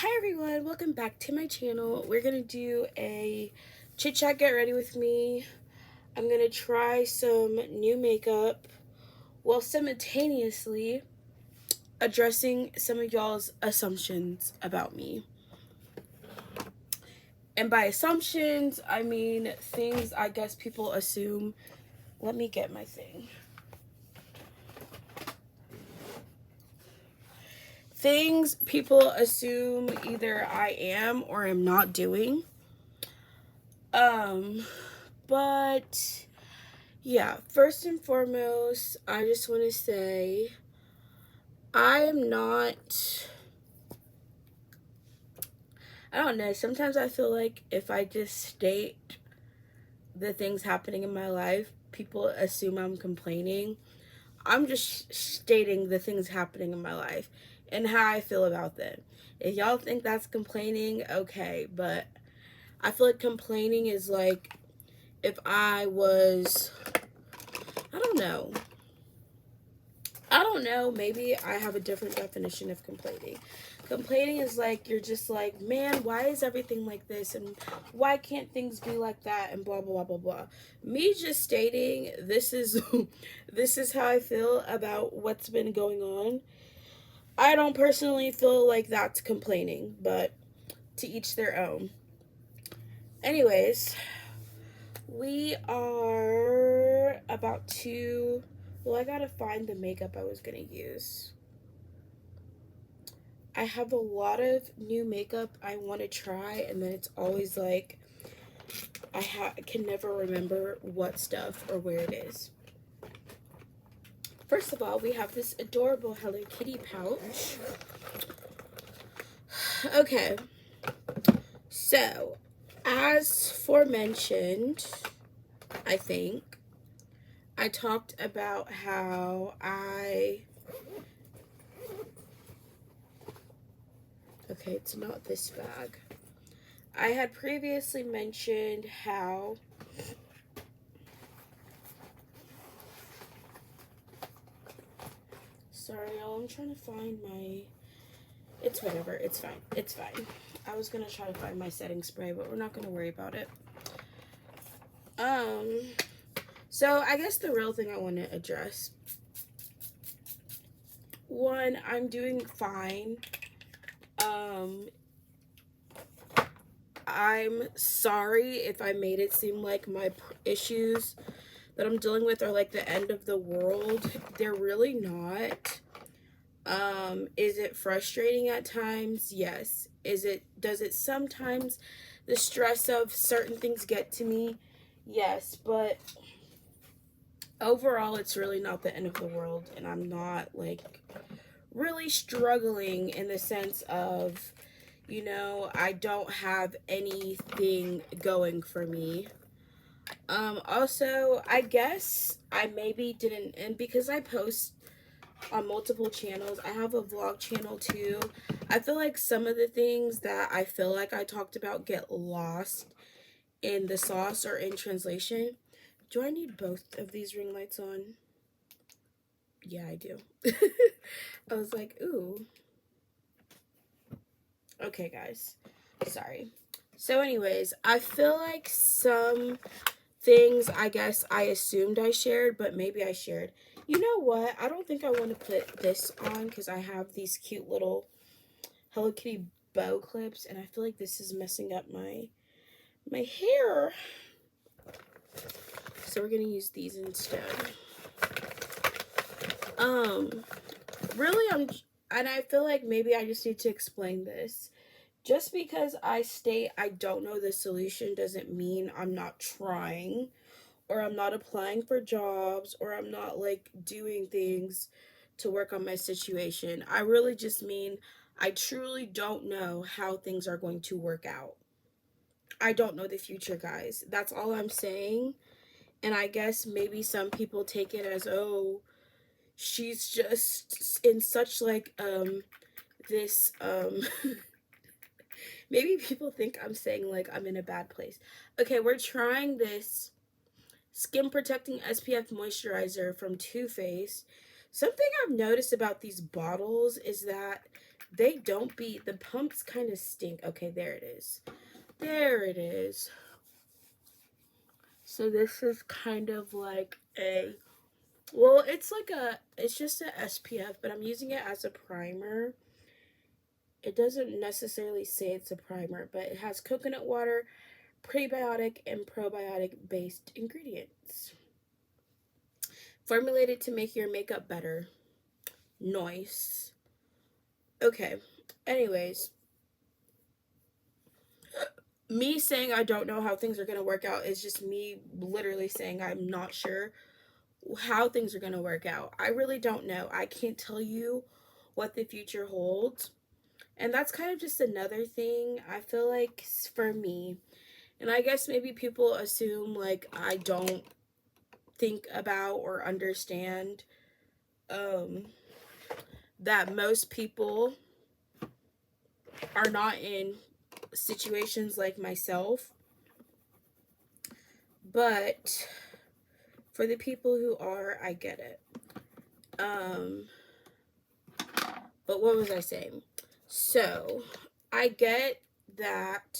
Hi everyone, welcome back to my channel. We're gonna do a chit chat get ready with me. I'm gonna try some new makeup while simultaneously addressing some of y'all's assumptions about me. And by assumptions, I mean things I guess people assume. Let me get my thing. Things people assume either I am or am not doing. But yeah, first and foremost, I just want to say I am not, I don't know, sometimes I feel like if I just state the things happening in my life, people assume I'm complaining. I'm just stating the things happening in my life and how I feel about them. If y'all think that's complaining, okay, but I feel like complaining is like if I was, I don't know, maybe I have a different definition of complaining. Complaining is like, you're just like, man, why is everything like this? And why can't things be like that? And blah, blah, blah, blah, blah. Me just stating, this is, this is how I feel about what's been going on. I don't personally feel like that's complaining, but to each their own. Anyways, we are about to, well, I gotta find the makeup I was gonna use. I have a lot of new makeup I want to try, and then it's always like I can never remember what stuff or where it is. First of all, we have this adorable Hello Kitty pouch. Okay, so as forementioned, I think I talked about how okay, it's not this bag. I had previously mentioned how sorry y'all, I'm trying to find my, it's whatever, it's fine, it's fine. I was gonna try to find my setting spray, but we're not gonna worry about it. So I guess the real thing I want to address, one, I'm doing fine. I'm sorry if I made it seem like my issues that I'm dealing with are like the end of the world. They're really not. Is it frustrating at times? Yes. Does it sometimes, the stress of certain things get to me? Yes, but overall it's really not the end of the world, and I'm not like really struggling in the sense of, you know, I don't have anything going for me. Also, I guess I maybe didn't, and because I post on multiple channels, I have a vlog channel too. I feel like some of the things that I feel like I talked about get lost in the sauce or in translation. Do I need both of these ring lights on? Yeah, I do. I was like, ooh. Okay, guys. Sorry. So anyways, I feel like some things I guess I assumed I shared, but maybe I shared. You know what? I don't think I want to put this on because I have these cute little Hello Kitty bow clips, and I feel like this is messing up my hair. So we're gonna use these instead. Really, and I feel like maybe I just need to explain this. Just because I state I don't know the solution doesn't mean I'm not trying, or I'm not applying for jobs, or I'm not like doing things to work on my situation. I really just mean I truly don't know how things are going to work out. I don't know the future, guys. That's all I'm saying. And I guess maybe some people take it as, oh, she's just in such like this maybe people think I'm saying like I'm in a bad place. Okay, we're trying this skin protecting SPF moisturizer from Too Faced. Something I've noticed about these bottles is that they don't be, the pumps kind of stink. Okay, there it is. There it is. So this is kind of like a, well, it's like a, it's just a SPF, but I'm using it as a primer. It doesn't necessarily say it's a primer, but it has coconut water, prebiotic, and probiotic based ingredients. Formulated to make your makeup better. Nice. Okay. Anyways, me saying I don't know how things are going to work out is just me literally saying I'm not sure how things are going to work out. I really don't know. I can't tell you what the future holds. And that's kind of just another thing I feel like for me. And I guess maybe people assume like I don't think about or understand that most people are not in situations like myself. But for the people who are, I get it. But what was I saying? So, I get that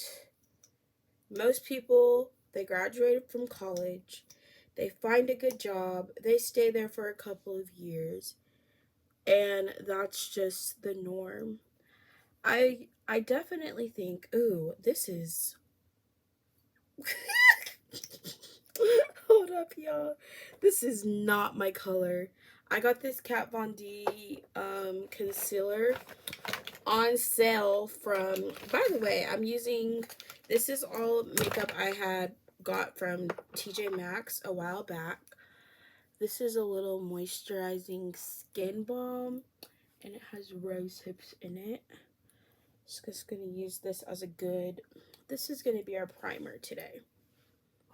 most people, they graduated from college, they find a good job, they stay there for a couple of years, and that's just the norm. I definitely think, ooh, this is hold up, y'all. This is not my color. I got this Kat Von D concealer on sale from, by the way, I'm using, this is all makeup I had got from TJ Maxx a while back. This is a little moisturizing skin balm, and it has rose hips in it. Just gonna use this as a good, this is gonna be our primer today.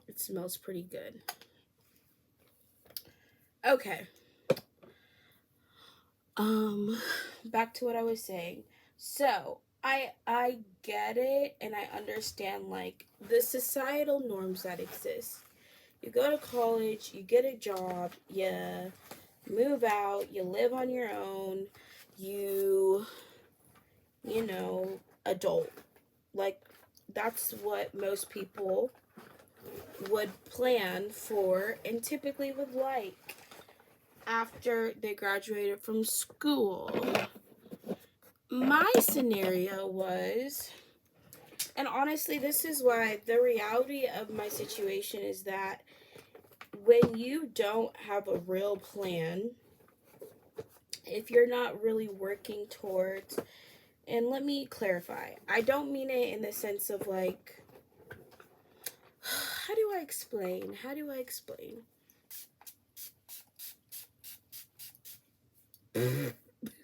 It smells pretty good. Okay. Back to what I was saying. So, I get it and I understand like the societal norms that exist. You go to college, you get a job, you move out, you live on your own, you know, adult. Like that's what most people would plan for and typically would like after they graduated from school. My scenario was, and honestly, this is why the reality of my situation is that when you don't have a real plan, if you're not really working towards, and let me clarify, I don't mean it in the sense of like, how do I explain? This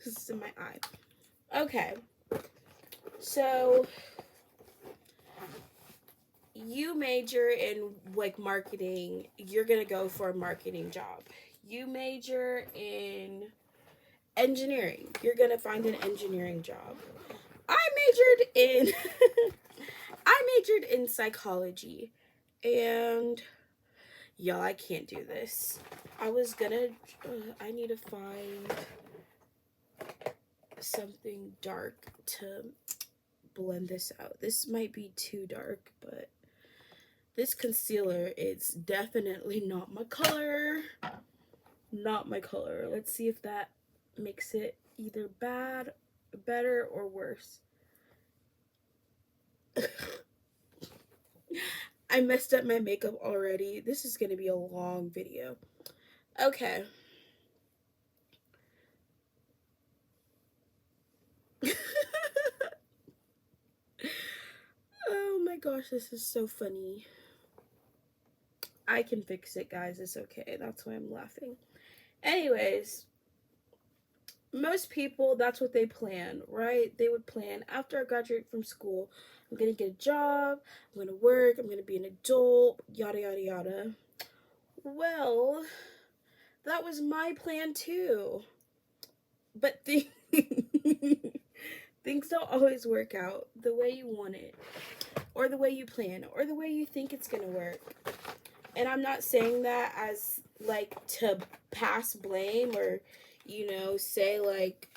is in my eye. Okay. So, you major in like marketing, you're going to go for a marketing job. You major in engineering, you're going to find an engineering job. I majored in psychology. And y'all, I can't do this. I need to find something dark to blend this out. This might be too dark, but this concealer is definitely not my color. Not my color. Let's see if that makes it either bad, better, or worse. I messed up my makeup already. This is going to be a long video. Okay. Oh my gosh, this is so funny. I can fix it, guys. It's okay. That's why I'm laughing. Anyways, most people, that's what they plan, right? They would plan, after I graduate from school, I'm going to get a job, I'm going to work, I'm going to be an adult, yada, yada, yada. Well, that was my plan too. But things don't always work out the way you want it, or the way you plan, or the way you think it's going to work. And I'm not saying that as like to pass blame or, say like,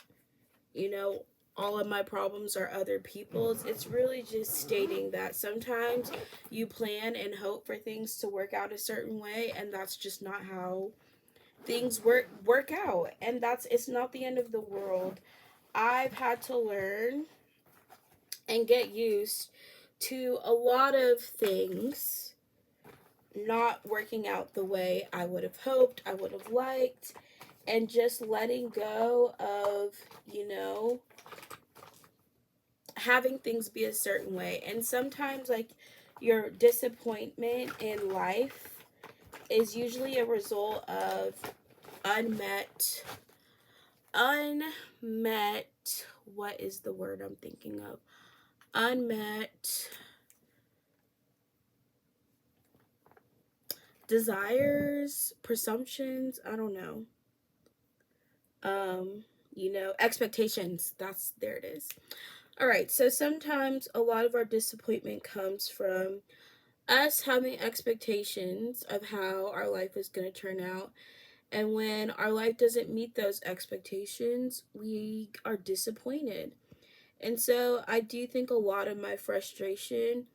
all of my problems are other people's. It's really just stating that sometimes you plan and hope for things to work out a certain way, and that's just not how things work out. And it's not the end of the world. I've had to learn and get used to a lot of things not working out the way I would have hoped, I would have liked, and just letting go of, having things be a certain way. And sometimes, like, your disappointment in life is usually a result of unmet, what is the word I'm thinking of? Unmet desires, presumptions, I don't know. Expectations. There it is. All right, so sometimes a lot of our disappointment comes from us having expectations of how our life is going to turn out. And when our life doesn't meet those expectations, we are disappointed. And so I do think a lot of my frustration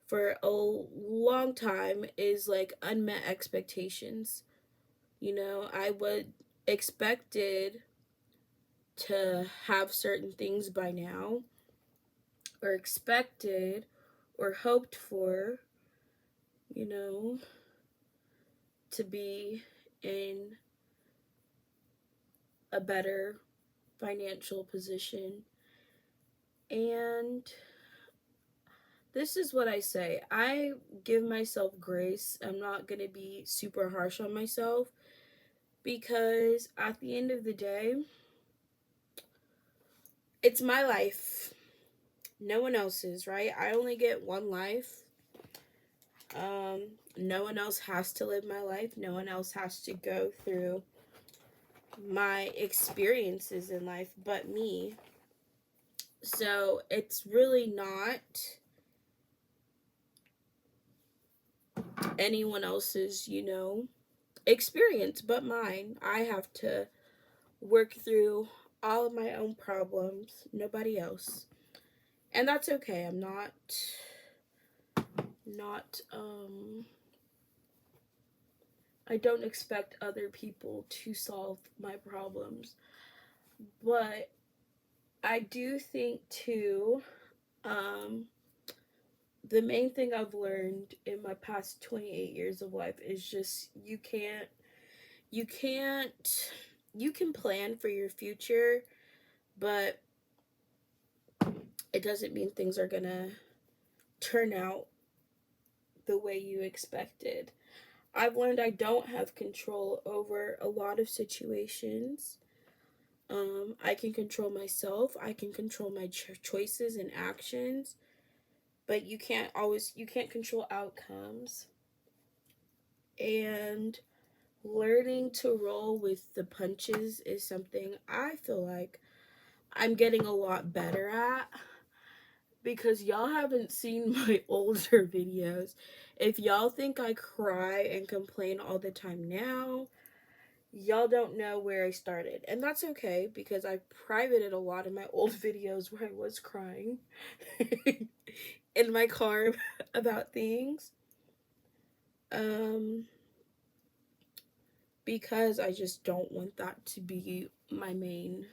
for a long time is like unmet expectations. I would expected to have certain things by now, or expected or hoped for, to be in a better financial position. And this is what I say. I give myself grace. I'm not going to be super harsh on myself, because at the end of the day, it's my life. No one else's, right? I only get one life. No one else has to live my life. No one else has to go through my experiences in life but me. So it's really not anyone else's, experience but mine. I have to work through all of my own problems, nobody else. And that's okay. I'm not I don't expect other people to solve my problems. But I do think too, the main thing I've learned in my past 28 years of life is just you can plan for your future, but it doesn't mean things are gonna turn out the way you expected. I've learned I don't have control over a lot of situations. I can control myself. I can control my choices and actions, but you can't control outcomes. And learning to roll with the punches is something I feel like I'm getting a lot better at, because y'all haven't seen my older videos. If y'all think I cry and complain all the time now, y'all don't know where I started. And that's okay, because I privated a lot of my old videos where I was crying in my car about things. Because I just don't want that to be my main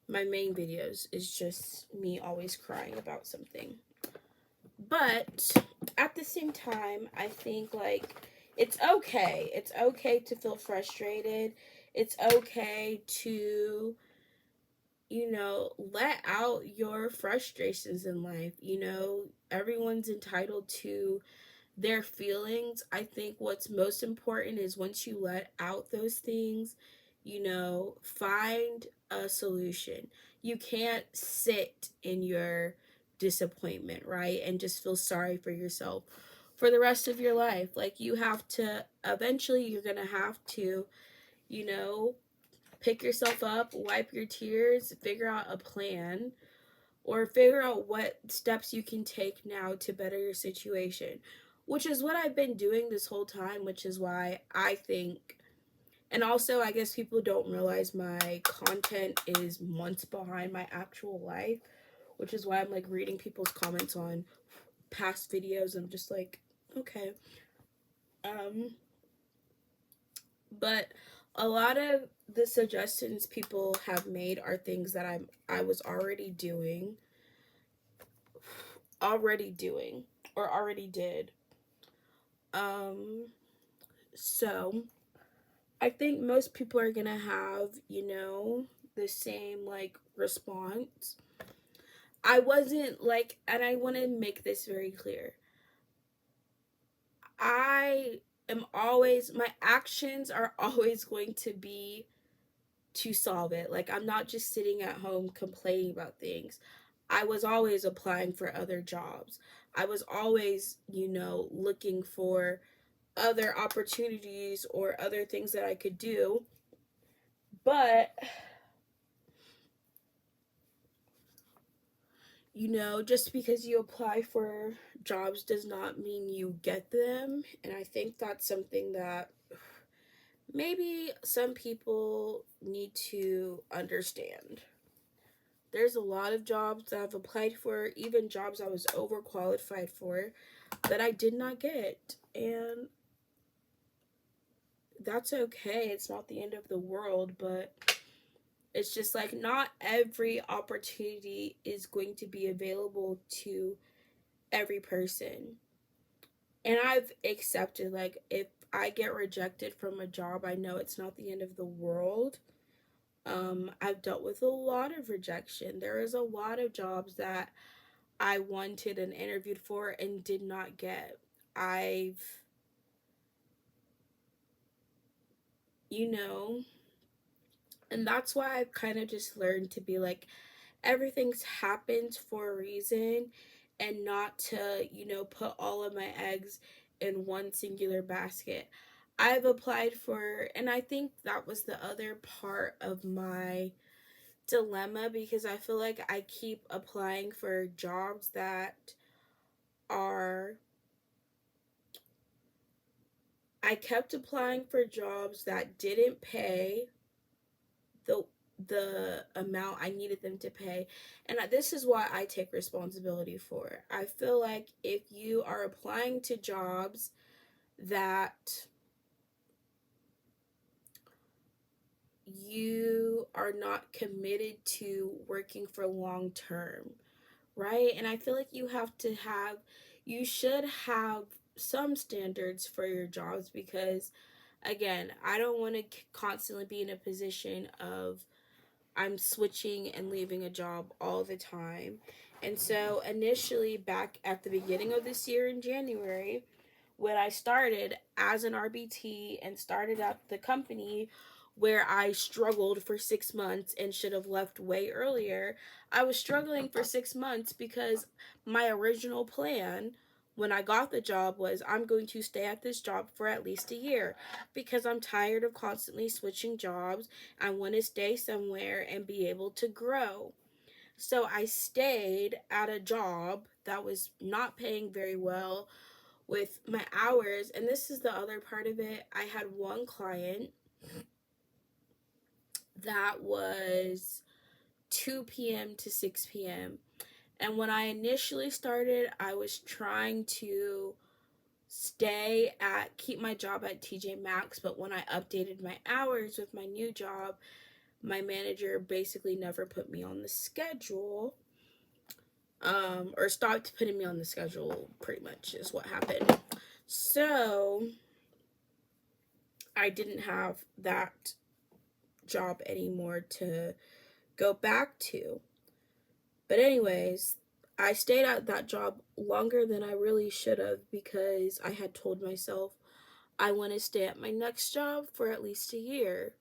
videos, is just me always crying about something. But at the same time, I think like it's okay. It's okay to feel frustrated. It's okay to, let out your frustrations in life. Everyone's entitled to their feelings. I think what's most important is once you let out those things, find a solution. You can't sit in your disappointment, right? And just feel sorry for yourself for the rest of your life. Like, you have to, eventually, you're going to have to, pick yourself up, wipe your tears, figure out a plan, or figure out what steps you can take now to better your situation, which is what I've been doing this whole time, which is why I think And also, I guess people don't realize my content is months behind my actual life, which is why I'm like reading people's comments on past videos. I'm just like, okay. Um, but a lot of the suggestions people have made are things that I was already doing or already did. Um, so I think most people are gonna have, the same like response. I wasn't like, and I want to make this very clear. I am always, my actions are always going to be to solve it. Like, I'm not just sitting at home complaining about things. I was always applying for other jobs. I was always, looking for other opportunities or other things that I could do. But, just because you apply for jobs does not mean you get them. And I think that's something that maybe some people need to understand. There's a lot of jobs that I've applied for, even jobs I was overqualified for, that I did not get. And that's okay. It's not the end of the world, but it's just like not every opportunity is going to be available to every person. And I've accepted, like, if I get rejected from a job, I know it's not the end of the world. I've dealt with a lot of rejection. There is a lot of jobs that I wanted and interviewed for and did not get. I've, you know, and that's why I've kind of just learned to be like, everything's happened for a reason, and not to, put all of my eggs in one singular basket. I've applied for, and I think that was the other part of my dilemma, because I feel like I keep applying for jobs that are I kept applying for jobs that didn't pay the the amount I needed them to pay. And this is why I take responsibility for it. I feel like if you are applying to jobs that you are not committed to working for long term, right? And I feel like you should have some standards for your jobs, because again, I don't want to constantly be in a position of I'm switching and leaving a job all the time. And so, initially, back at the beginning of this year in January, when I started as an RBT and started at the company where I struggled for 6 months and should have left way earlier, I was struggling for 6 months because my original plan when I got the job was I'm going to stay at this job for at least a year, because I'm tired of constantly switching jobs. I want to stay somewhere and be able to grow. So I stayed at a job that was not paying very well with my hours. And this is the other part of it. I had one client that was 2 p.m. to 6 p.m. And when I initially started, I was trying to keep my job at TJ Maxx, but when I updated my hours with my new job, my manager basically never put me on the schedule, or stopped putting me on the schedule, pretty much is what happened. So I didn't have that job anymore to go back to. But anyways, I stayed at that job longer than I really should have, because I had told myself I want to stay at my next job for at least a year.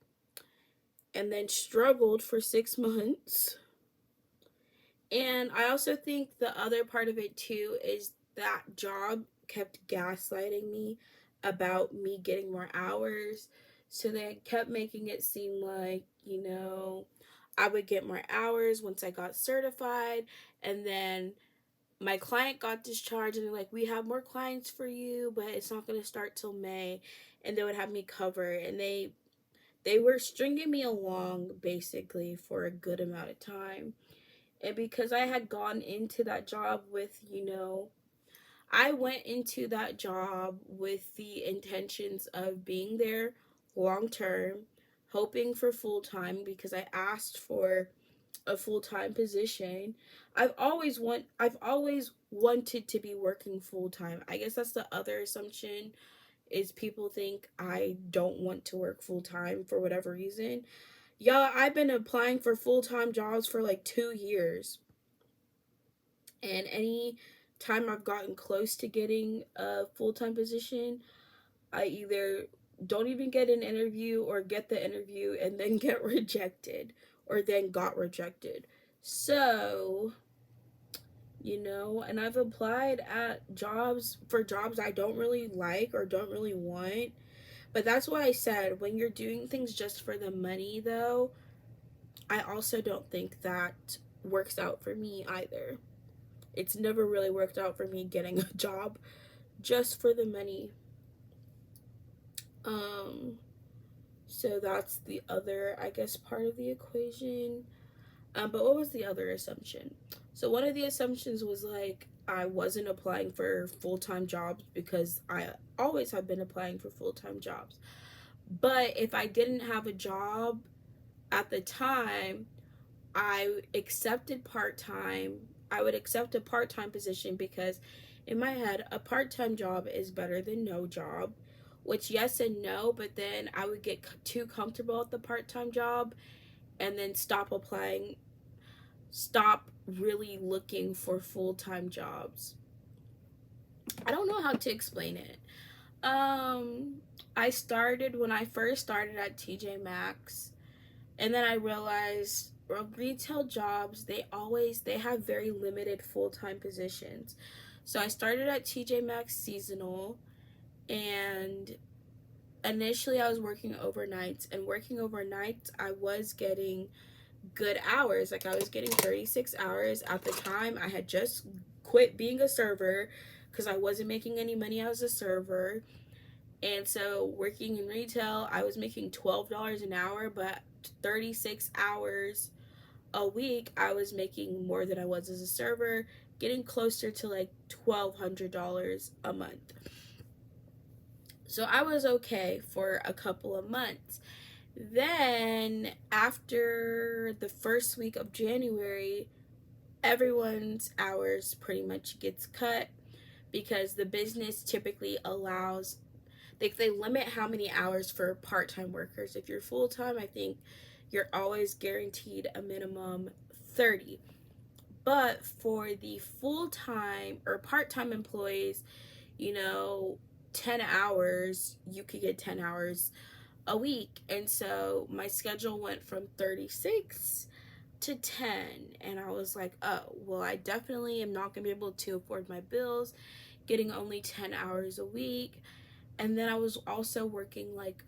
And then struggled for 6 months. And I also think the other part of it too is that job kept gaslighting me about me getting more hours. So they kept making it seem like, I would get more hours once I got certified. And then my client got discharged, and they're like, we have more clients for you, but it's not going to start till May. And they would have me cover. And they were stringing me along basically for a good amount of time. And because I had gone into that job with, I went into that job with the intentions of being there long term, hoping for full time because I asked for a full-time position. I've always wanted to be working full-time. I guess that's the other assumption, is people think I don't want to work full-time for whatever reason. Yeah, I've been applying for full-time jobs for like 2 years. And any time I've gotten close to getting a full-time position, I either don't even get an interview or get the interview and then get rejected or then got rejected. So, and I've applied at jobs I don't really like or don't really want. But that's why I said, when you're doing things just for the money, though, I also don't think that works out for me either. It's never really worked out for me getting a job just for the money. Um, so that's the other, I guess, part of the equation. But what was the other assumption? So one of the assumptions was like I wasn't applying for full-time jobs because I always have been applying for full-time jobs. But if I didn't have a job at the time, I accepted part-time. I would accept a part-time position because in my head, a part-time job is better than no job, which yes and no, but then I would get too comfortable at the part-time job and then stop really looking for full-time jobs. I don't know how to explain it. When I first started at TJ Maxx, and then I realized, well, retail jobs, they have very limited full-time positions. So I started at TJ Maxx seasonal, and initially I was working overnights, and working overnights I was getting good hours. Like I was getting 36 hours. At the time, I had just quit being a server because I wasn't making any money as a server. And so working in retail, I was making $12 an hour, but 36 hours a week, I was making more than I was as a server, getting closer to like $1,200 a month. So I was okay for a couple of months. Then, after the first week of January, everyone's hours pretty much gets cut because the business typically allows, they limit how many hours for part-time workers. If you're full-time, I think you're always guaranteed a minimum 30. But for the full-time or part-time employees, 10 hours, you could get 10 hours a week. And so my schedule went from 36 to 10, and I was like, oh well, I definitely am not gonna be able to afford my bills getting only 10 hours a week. And then I was also working like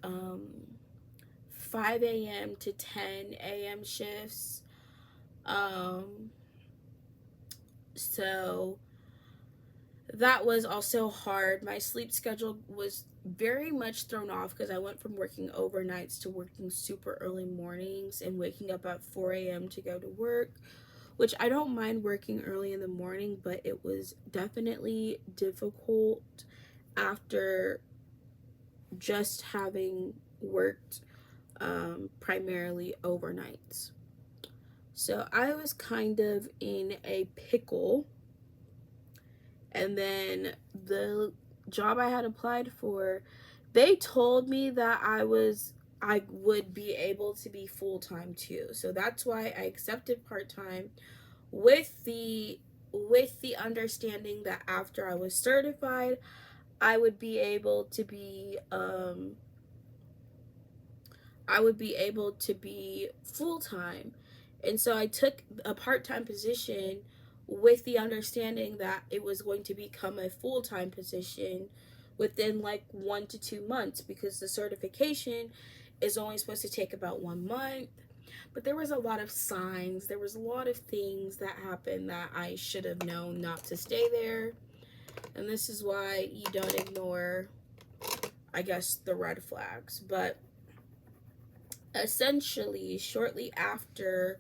5 a.m. to 10 a.m. shifts. So that was also hard. My sleep schedule was very much thrown off because I went from working overnights to working super early mornings and waking up at 4 a.m. to go to work, which I don't mind working early in the morning, but it was definitely difficult after just having worked primarily overnights. So I was kind of in a pickle. And then the job I had applied for, they told me that I would be able to be full-time too. So that's why I accepted part-time with the understanding that after I was certified, I would be able to be full-time. And so I took a part-time position with the understanding that it was going to become a full-time position within like 1 to 2 months, because the certification is only supposed to take about 1 month. But there was a lot of signs, there was a lot of things that happened that I should have known not to stay there. And this is why you don't ignore, I guess, the red flags. But essentially, shortly after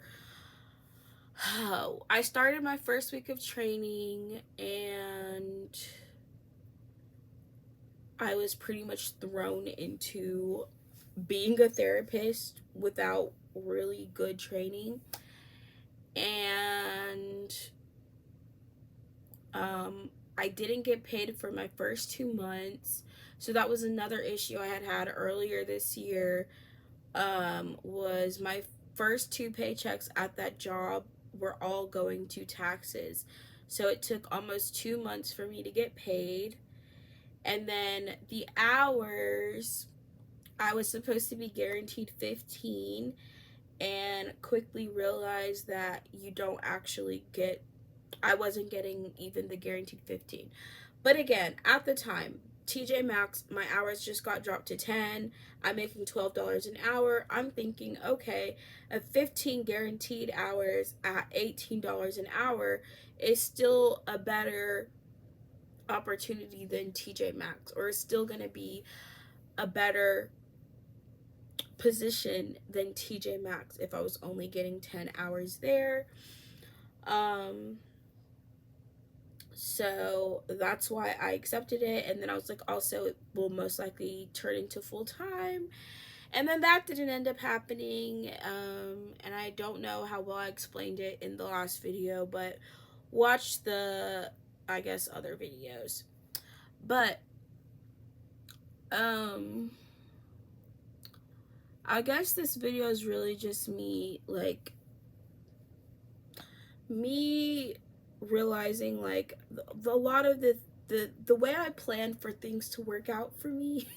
I started my first week of training, and I was pretty much thrown into being a therapist without really good training. And I didn't get paid for my first 2 months. So that was another issue I had earlier this year. Was my first 2 paychecks at that job were all going to taxes. So it took almost 2 months for me to get paid. And then the hours, I was supposed to be guaranteed 15, and quickly realized that you don't actually get, I wasn't getting even the guaranteed 15. But again, at the time, TJ Maxx, my hours just got dropped to 10. I'm making $12 an hour. I'm thinking, okay, a 15 guaranteed hours at $18 an hour is still a better opportunity than TJ Maxx, or is still going to be a better position than TJ Maxx if I was only getting 10 hours there. So that's why I accepted it. And then I was like, also, it will most likely turn into full time. And then that didn't end up happening. And I don't know how well I explained it in the last video, but watch the, I guess, other videos. But I guess this video is really just me, like, me realizing, like, a lot of the way I planned for things to work out for me.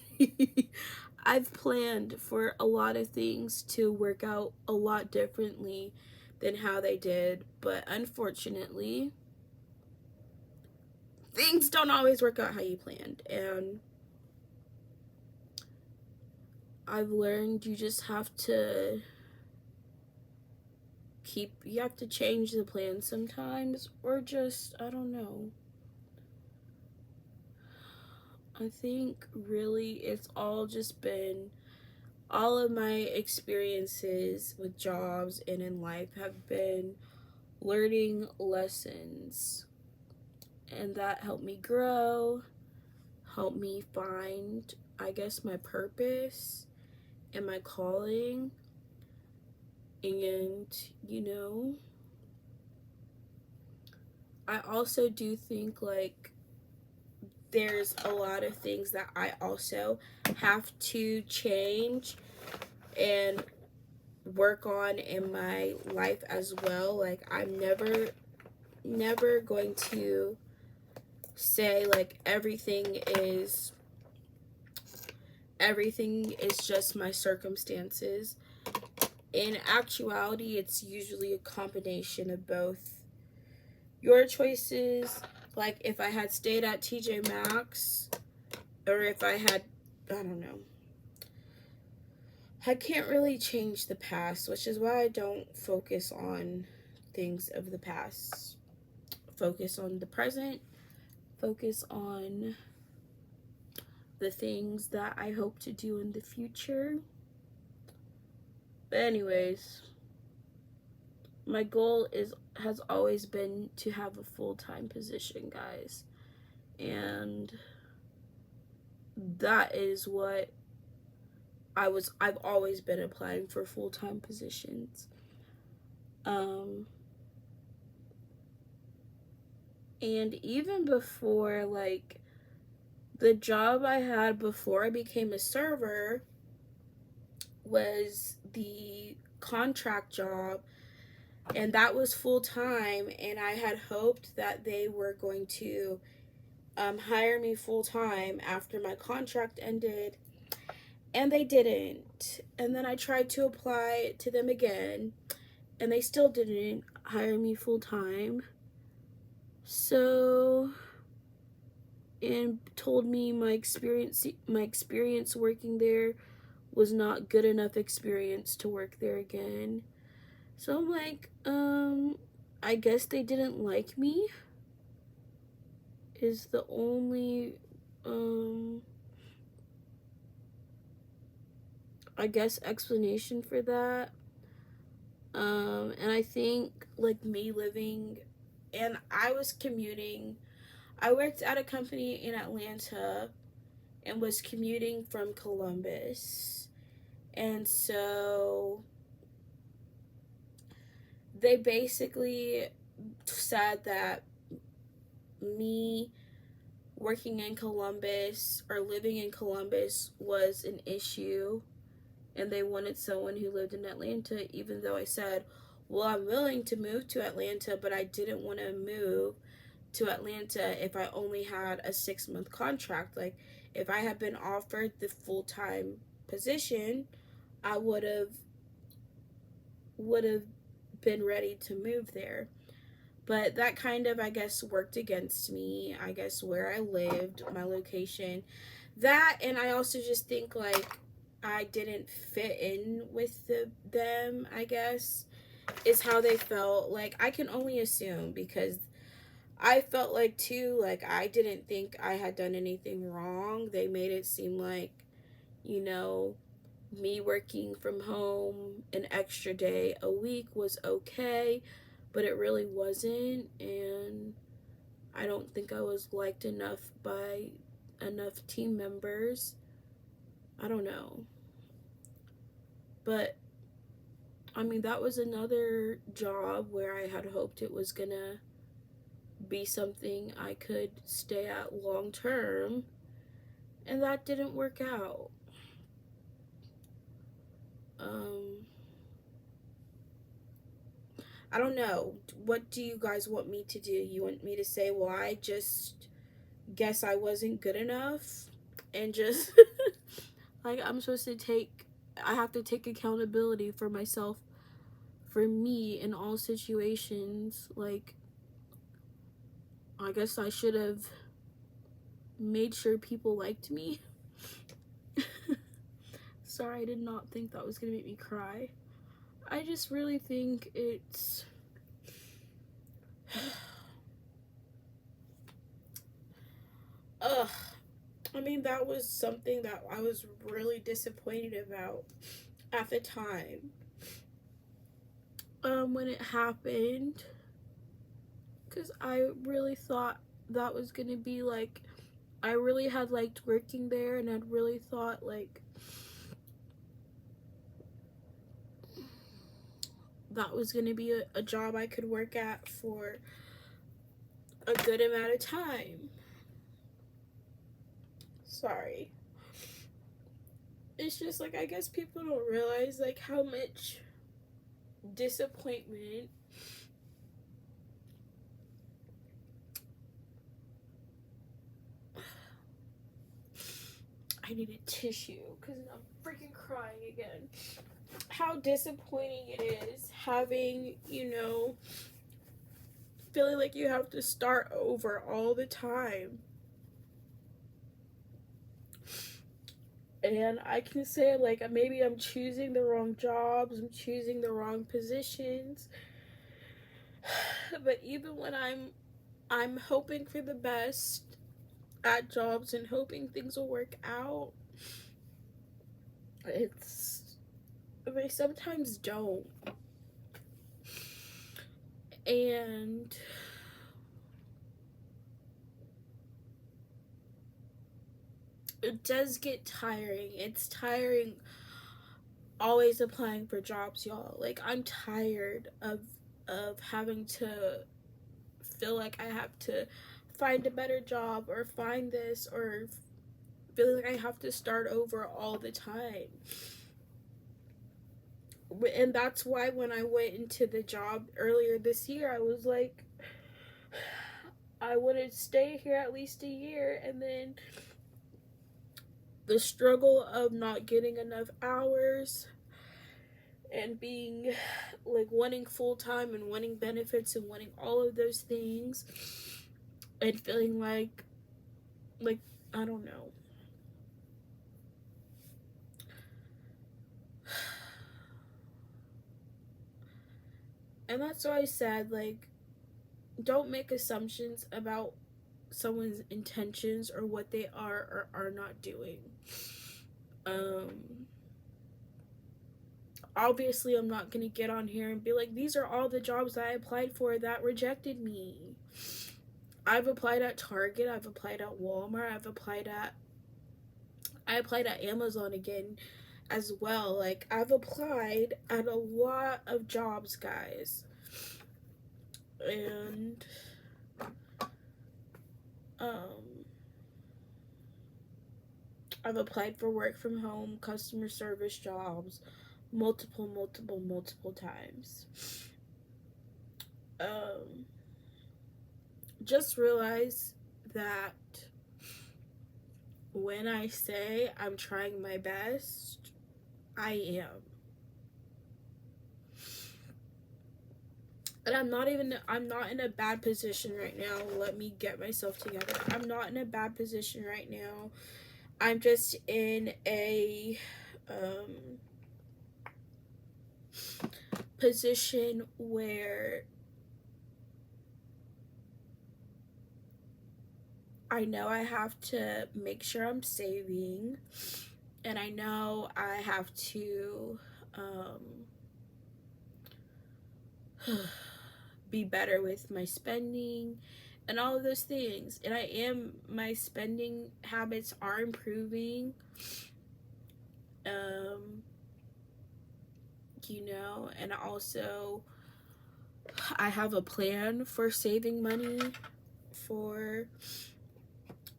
I've planned for a lot of things to work out a lot differently than how they did, but unfortunately, things don't always work out how you planned. And I've learned you just have to you have to change the plan sometimes, or just, I don't know. I think really it's all just been, all of my experiences with jobs and in life have been learning lessons, and that helped me grow, helped me find, I guess, my purpose and my calling. And, you know, I also do think, like, there's a lot of things that I also have to change and work on in my life as well. Like, I'm never going to say, like, everything is just my circumstances. In actuality, it's usually a combination of both your choices. Like, if I had stayed at TJ Maxx, or if I had, I don't know, I can't really change the past, which is why I don't focus on things of the past. Focus on the present, focus on the things that I hope to do in the future. But anyways, my goal has always been to have a full-time position, guys. And that is what I've always been applying for full-time positions. And even before, like, the job I had before I became a server was the contract job, and that was full-time, and I had hoped that they were going to hire me full-time after my contract ended, and they didn't. And then I tried to apply to them again, and they still didn't hire me full-time. So, and told me my experience working there was not good enough experience to work there again. So I'm like, I guess they didn't like me, is the only I guess, explanation for that. And I think, like, me living, and I was commuting. I worked at a company in Atlanta and was commuting from Columbus. And so they basically said that me working in Columbus or living in Columbus was an issue, and they wanted someone who lived in Atlanta, even though I said, well, I'm willing to move to Atlanta, but I didn't want to move to Atlanta if I only had a 6-month contract. Like, if I had been offered the full-time position, I would have been ready to move there. But that kind of, I guess, worked against me. I guess where I lived, my location, that, and I also just think like I didn't fit in with them, I guess, is how they felt. Like, I can only assume, because I felt like too, like, I didn't think I had done anything wrong. They made it seem like, you know, me working from home an extra day a week was okay, but it really wasn't. And I don't think I was liked enough by enough team members. I don't know. But I mean, that was another job where I had hoped it was gonna be something I could stay at long term, and that didn't work out. Um, I don't know. What do you guys want me to do? You want me to say, well, I just guess I wasn't good enough, and just like I have to take accountability for myself, for me in all situations. Like, I guess I should have made sure people liked me. Sorry, I did not think that was gonna make me cry. I just really think it's ugh. I mean, that was something that I was really disappointed about at the time. When it happened, because I really thought that was gonna be like, I really had liked working there, and I'd really thought like that was gonna be a job I could work at for a good amount of time. Sorry. It's just like, I guess people don't realize like how much disappointment I need a tissue because I'm freaking crying again. How disappointing it is having, feeling like you have to start over all the time. And I can say, like, maybe I'm choosing the wrong jobs, I'm choosing the wrong positions. But even when I'm hoping for the best at jobs and hoping things will work out, they sometimes don't. And it does get tiring. It's tiring always applying for jobs, y'all. Like, I'm tired of having to feel like I have to find a better job or find this, or feeling like I have to start over all the time. And that's why when I went into the job earlier this year, I was like, I want to stay here at least a year. And then the struggle of not getting enough hours and being like wanting full-time and wanting benefits and wanting all of those things, and feeling like I don't know. And that's why I said, like, don't make assumptions about someone's intentions or what they are or are not doing. obviously I'm not gonna get on here and be like, these are all the jobs that I applied for that rejected me. I've applied at Target, I've applied at Walmart, I applied at Amazon again as well. Like, I've applied at a lot of jobs, guys. And I've applied for work from home, customer service jobs multiple times. Just realize that when I say I'm trying my best, I am. And I'm not in a bad position right now. Let me get myself together. I'm not in a bad position right now. I'm just in a position where I know I have to make sure I'm saving, and I know I have to be better with my spending and all of those things. And my spending habits are improving. And also I have a plan for saving money for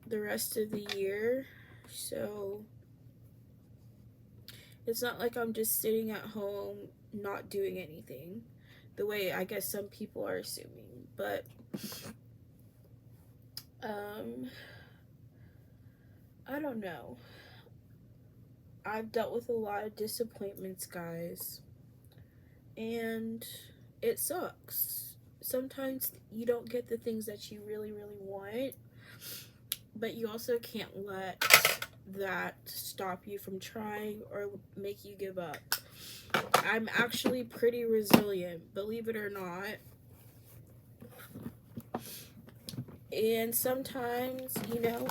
the rest of the year. So it's not like I'm just sitting at home not doing anything, the way I guess some people are assuming. But I don't know. I've dealt with a lot of disappointments, guys, and it sucks. Sometimes you don't get the things that you really want, but you also can't let that stop you from trying or make you give up. I'm actually pretty resilient, believe it or not. And sometimes,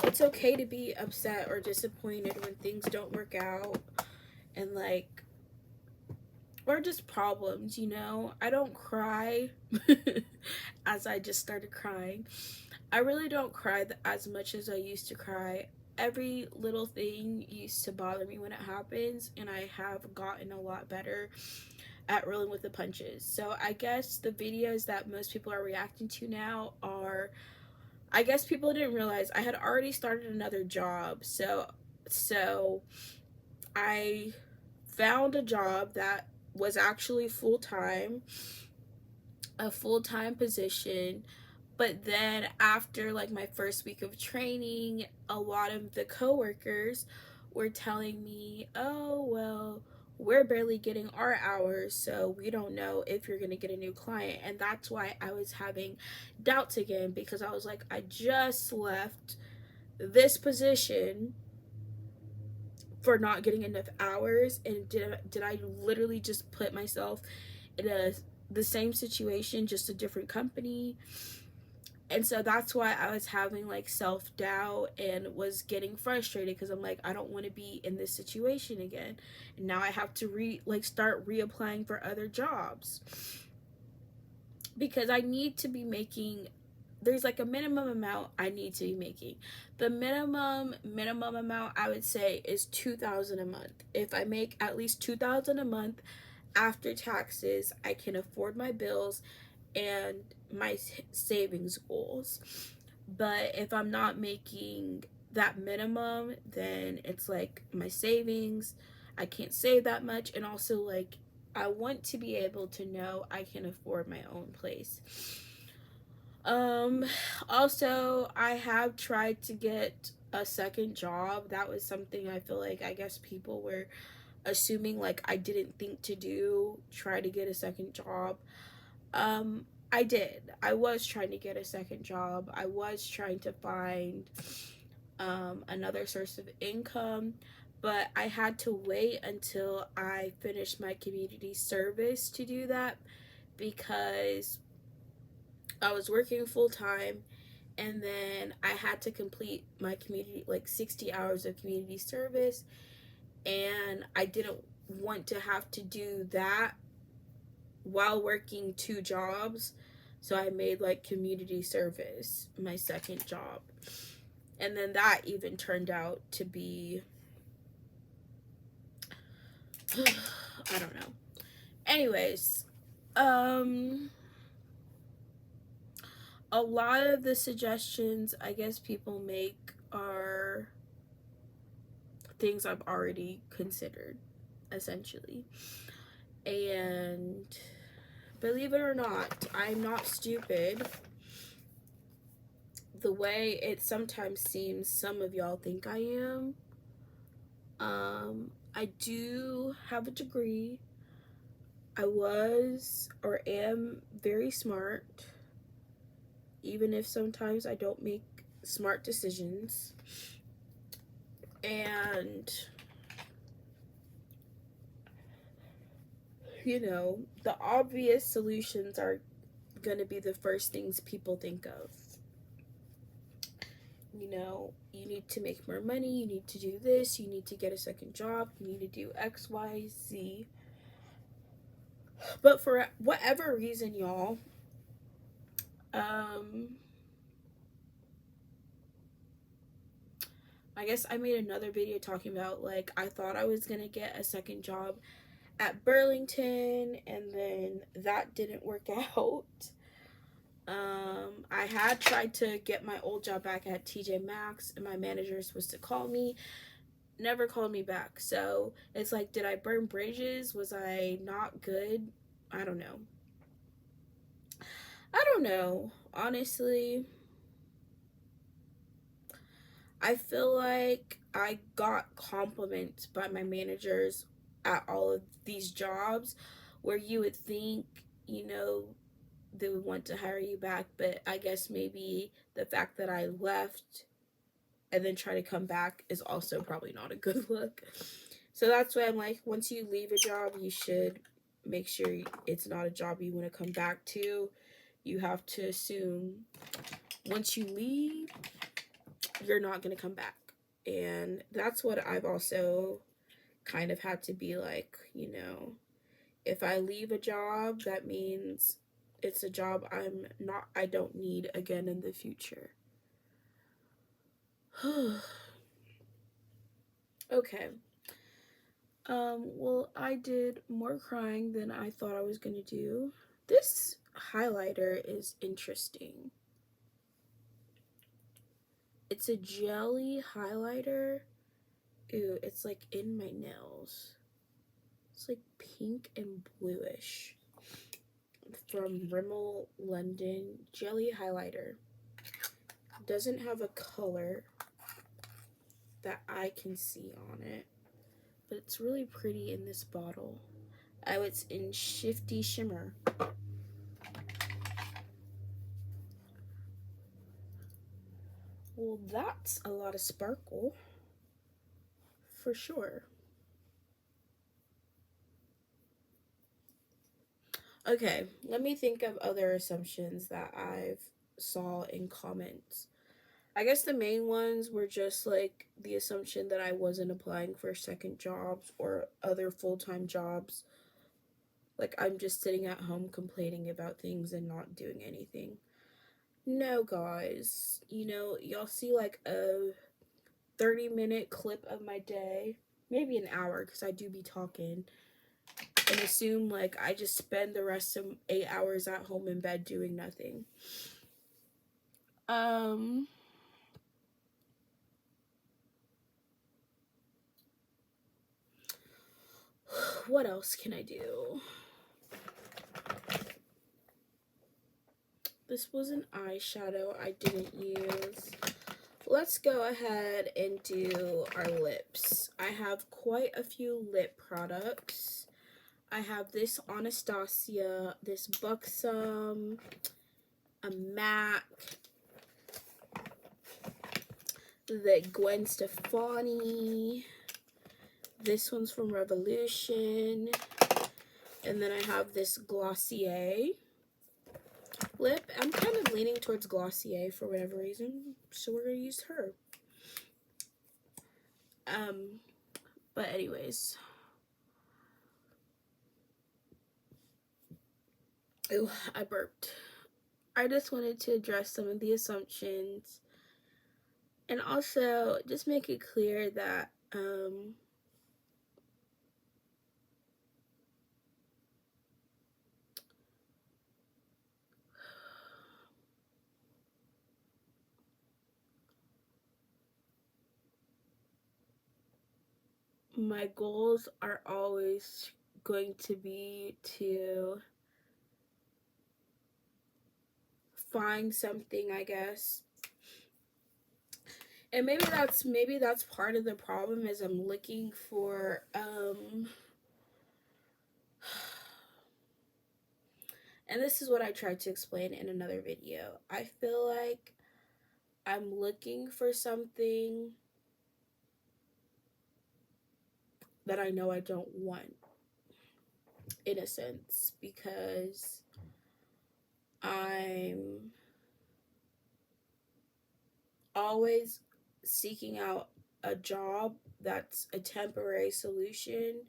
it's okay to be upset or disappointed when things don't work out, and or just problems. I don't cry as I just started crying. I really don't cry as much as I used to cry. Every little thing used to bother me when it happens, and I have gotten a lot better at rolling with the punches. So I guess the videos that most people are reacting to now are, I guess people didn't realize I had already started another job. So I found a job that was actually full-time, a full-time position. But then after my first week of training, a lot of the coworkers were telling me, oh, well, we're barely getting our hours, so we don't know if you're going to get a new client. And that's why I was having doubts again, because I was like, I just left this position for not getting enough hours, and did I literally just put myself in the same situation, just a different company? And so that's why I was having self-doubt and was getting frustrated, because I'm like, I don't want to be in this situation again. And now I have to start reapplying for other jobs, because I need to be making, there's a minimum amount I need to be making. The minimum amount I would say is $2,000 a month. If I make at least $2,000 a month after taxes, I can afford my bills and my savings goals. But if I'm not making that minimum, then it's my savings, I can't save that much. And also I want to be able to know I can afford my own place. Also, I have tried to get a second job. That was something I feel I guess people were assuming I didn't think to do, try to get a second job. I did. I was trying to get a second job. I was trying to find another source of income, but I had to wait until I finished my community service to do that, because I was working full-time, and then I had to complete my community 60 hours of community service, and I didn't want to have to do that while working 2 jobs. So I made like community service my second job. And then that even turned out to be, I don't know. Anyways, a lot of the suggestions I guess people make are things I've already considered, essentially. And believe it or not, I'm not stupid. The way it sometimes seems some of y'all think I am. I do have a degree. I was or am very smart, even if sometimes I don't make smart decisions. And, you know, the obvious solutions are going to be the first things people think of. You know, you need to make more money, you need to do this, you need to get a second job, you need to do X, Y, Z. But for whatever reason, y'all, I guess I made another video talking about, like, I thought I was gonna get a second job at Burlington, and then that didn't work out. I had tried to get my old job back at TJ Maxx, and my manager was supposed to call me, never called me back. So it's like, did I burn bridges? Was I not good? I don't know. Honestly, I feel like I got compliments by my managers at all of these jobs, where you would think, you know, they would want to hire you back. But I guess maybe the fact that I left and then try to come back is also probably not a good look. So that's why I'm like, once you leave a job, you should make sure it's not a job you want to come back to. You have to assume once you leave, you're not going to come back. And that's what I've also kind of had to be like, you know, if I leave a job, that means it's a job I don't need again in the future. Okay. Well, I did more crying than I thought I was gonna do. This highlighter is interesting. It's a jelly highlighter. Ooh, it's like in my nails. It's like pink and bluish. From Rimmel London jelly highlighter. Doesn't have a color that I can see on it, but it's really pretty in this bottle. Oh, it's in Shifty Shimmer. Well, that's a lot of sparkle, for sure. Okay, let me think of other assumptions that I've saw in comments. I guess the main ones were just like the assumption that I wasn't applying for second jobs or other full-time jobs. Like, I'm just sitting at home complaining about things and not doing anything. No, guys. You know, y'all see like a 30-minute clip of my day, maybe an hour, because I do be talking, and assume like I just spend the rest of 8 hours at home in bed doing nothing. What else can I do? This was an eyeshadow I didn't use. Let's go ahead and do our lips. I have quite a few lip products. I have this Anastasia, this Buxom, a MAC, the Gwen Stefani, this one's from Revolution, and then I have this Glossier lip. I'm kind of leaning towards Glossier for whatever reason, so we're gonna use her. But anyways, Ew, I burped. I just wanted to address some of the assumptions and also just make it clear that my goals are always going to be to find something, I guess. And maybe that's part of the problem is I'm looking for and this is what I tried to explain in another video. I feel like I'm looking for something that I know I don't want, in a sense, because I'm always seeking out a job that's a temporary solution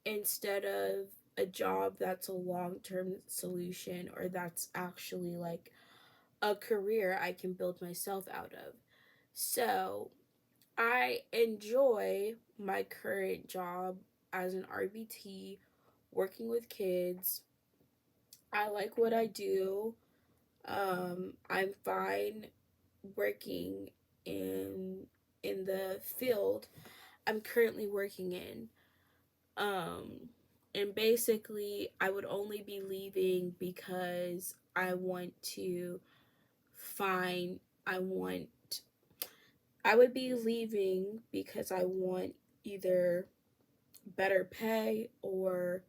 instead of a job that's a long-term solution or that's actually like a career I can build myself out of. So I enjoy my current job as an RBT, working with kids. I like what I do. I'm fine working in the field I'm currently working in. And basically I would only be leaving because find I want I would be leaving because I want either better pay or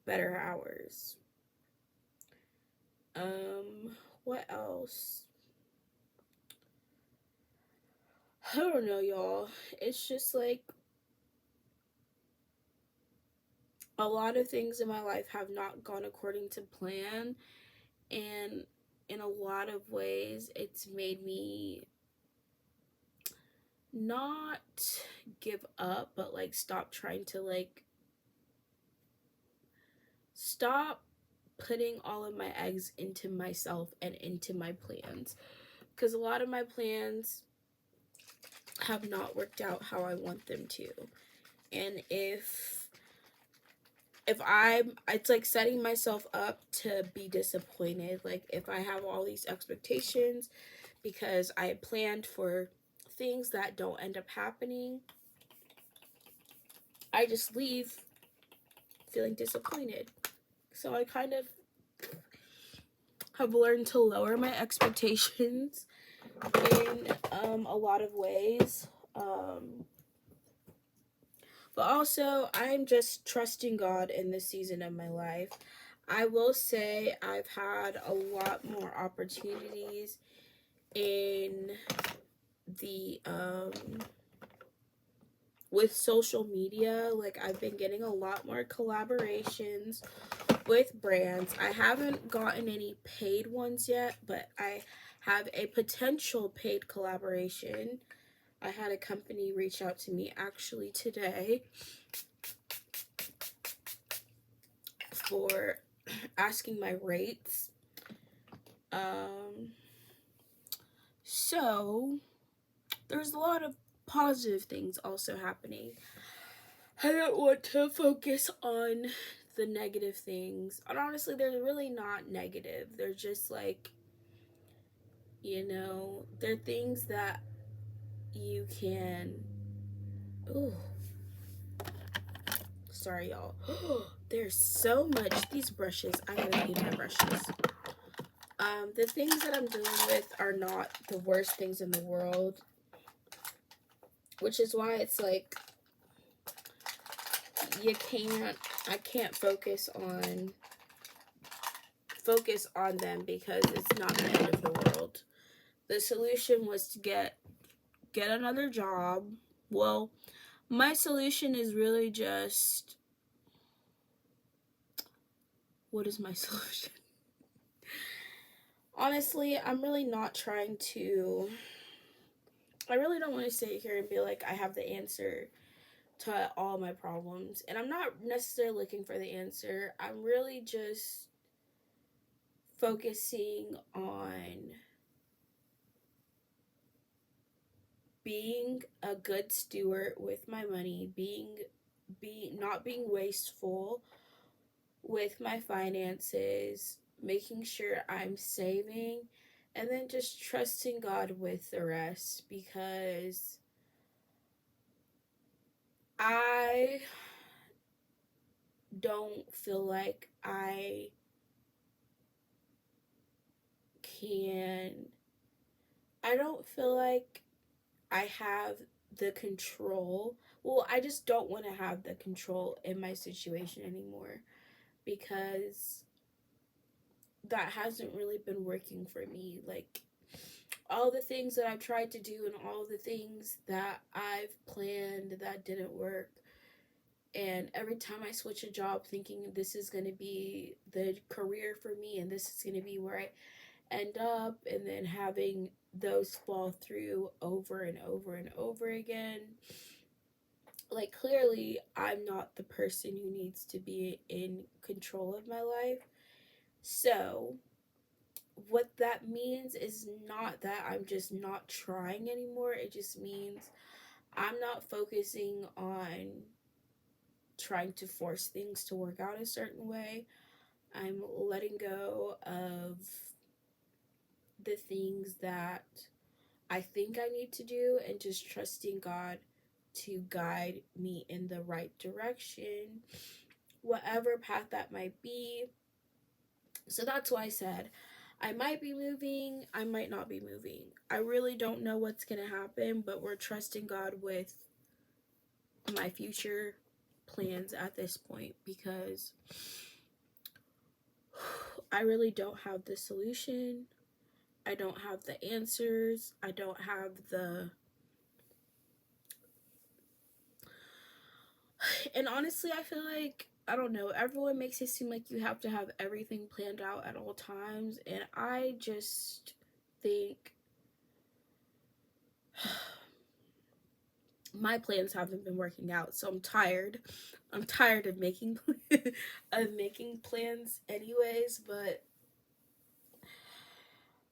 better hours. What else? I don't know, y'all. It's just like a lot of things in my life have not gone according to plan, and in a lot of ways it's made me not give up, but like stop trying to like stop putting all of my eggs into myself and into my plans, because a lot of my plans have not worked out how I want them to. And if I'm, it's like setting myself up to be disappointed. Like if I have all these expectations because I planned for things that don't end up happening, I just leave feeling disappointed. So I kind of have learned to lower my expectations in a lot of ways. But also, I'm just trusting God in this season of my life. I will say I've had a lot more opportunities in the with social media. Like I've been getting a lot more collaborations with brands. I haven't gotten any paid ones yet, but I have a potential paid collaboration. I had a company reach out to me actually today for asking my rates. So there's a lot of positive things also happening. I don't want to focus on the negative things. And honestly, they're really not negative. They're just like, they're things that you can. Ooh, sorry, y'all. There's so much. These brushes, I gotta clean my brushes. The things that I'm dealing with are not the worst things in the world, which is why it's like I can't focus on them because it's not the end of the world. The solution was to get another job. Well, my solution is really just, what is my solution? Honestly, I'm really not trying to, I really don't want to sit here and be like I have the answer to all my problems. And I'm not necessarily looking for the answer. I'm really just focusing on being a good steward with my money, being not being wasteful with my finances, making sure I'm saving, and then just trusting God with the rest, because I don't feel like can I don't feel like I have the control. Well, I just don't want to have the control in my situation anymore, because that hasn't really been working for me. Like, all the things that I've tried to do and all the things that I've planned that didn't work. And every time I switch a job thinking this is going to be the career for me and this is going to be where I end up, and then having those fall through over and over and over again. Like, clearly, I'm not the person who needs to be in control of my life. So, what that means is not that I'm just not trying anymore. It just means I'm not focusing on trying to force things to work out a certain way. I'm letting go of the things that I think I need to do and just trusting God to guide me in the right direction, whatever path that might be. So that's why I said I might be moving, I might not be moving. I really don't know what's going to happen, but we're trusting God with my future plans at this point, because I really don't have the solution. I don't have the answers. I don't have the. And honestly, I feel like, I don't know, everyone makes it seem like you have to have everything planned out at all times. And I just think my plans haven't been working out. So I'm tired. I'm tired of making of making plans anyways, but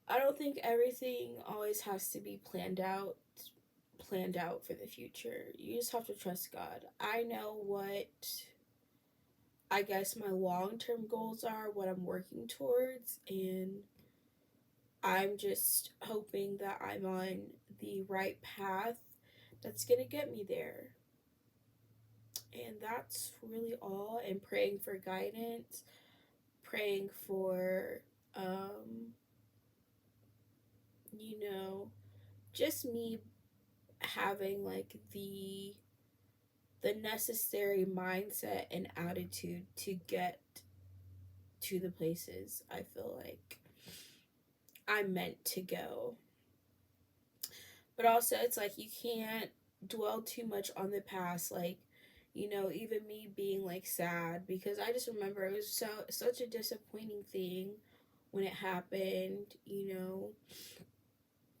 I don't think everything always has to be planned out for the future. You just have to trust God. I know what I guess my long-term goals are, what I'm working towards, and I'm just hoping that I'm on the right path that's going to get me there. And that's really all. And praying for guidance, praying for you know, just me having like the necessary mindset and attitude to get to the places I feel like I'm meant to go. But also, it's like you can't dwell too much on the past. Like, even me being like sad, because I just remember it was such a disappointing thing when it happened.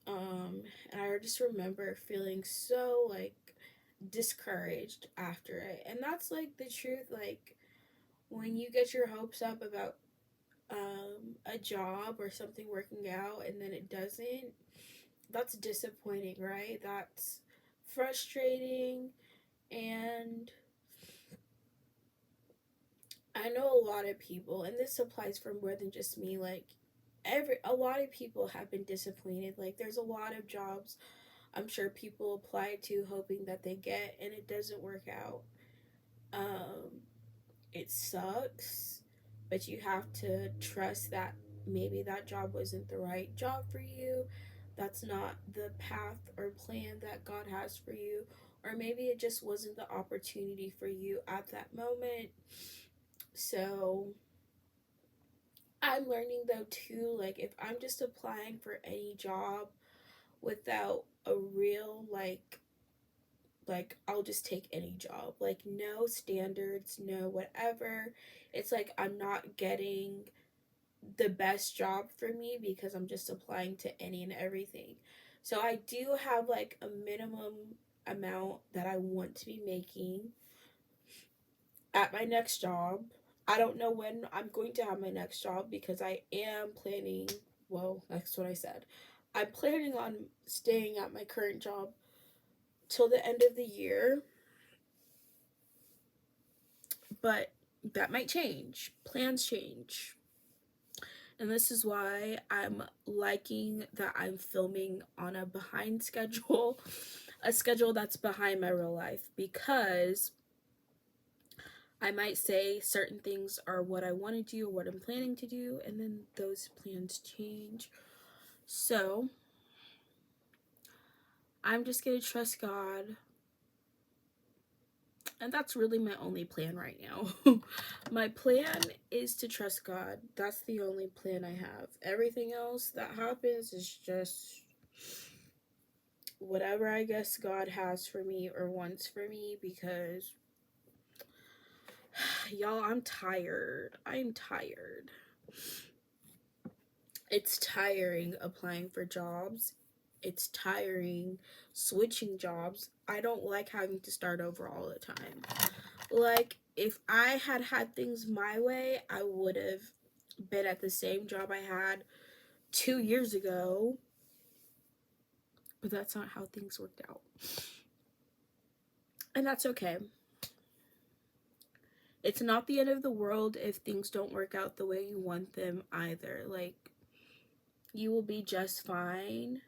And I just remember feeling so like discouraged after it. And that's like the truth. Like, when you get your hopes up about a job or something working out and then it doesn't, that's disappointing, right? That's frustrating. And I know a lot of people, and this applies for more than just me, like a lot of people have been disappointed. Like, there's a lot of jobs I'm sure people apply to hoping that they get, and it doesn't work out. um it sucks, but you have to trust that maybe that job wasn't the right job for you. That's not the path or plan that God has for you. Or maybe it just wasn't the opportunity for you at that moment. So I'm learning though too, like, if I'm just applying for any job without a real like I'll just take any job. Like, no standards, no whatever. It's like I'm not getting the best job for me because I'm just applying to any and everything. So I do have like a minimum amount that I want to be making at my next job. I don't know when I'm going to have my next job because I am planning, well, that's what I said. I'm planning on staying at my current job till the end of the year, but that might change. Plans change. And this is why I'm liking that I'm filming on a behind schedule, a schedule that's behind my real life, because I might say certain things are what I want to do or what I'm planning to do, and then those plans change. So I'm just going to trust God. And that's really my only plan right now. My plan is to trust God. That's the only plan I have. Everything else that happens is just whatever I guess God has for me or wants for me, because y'all, I'm tired. I'm tired. It's tiring applying for jobs. It's tiring switching jobs. I don't like having to start over all the time. Like, if I had had things my way, I would have been at the same job I had 2 years ago. But that's not how things worked out. And that's okay. It's not the end of the world if things don't work out the way you want them either. Like, you will be just fine.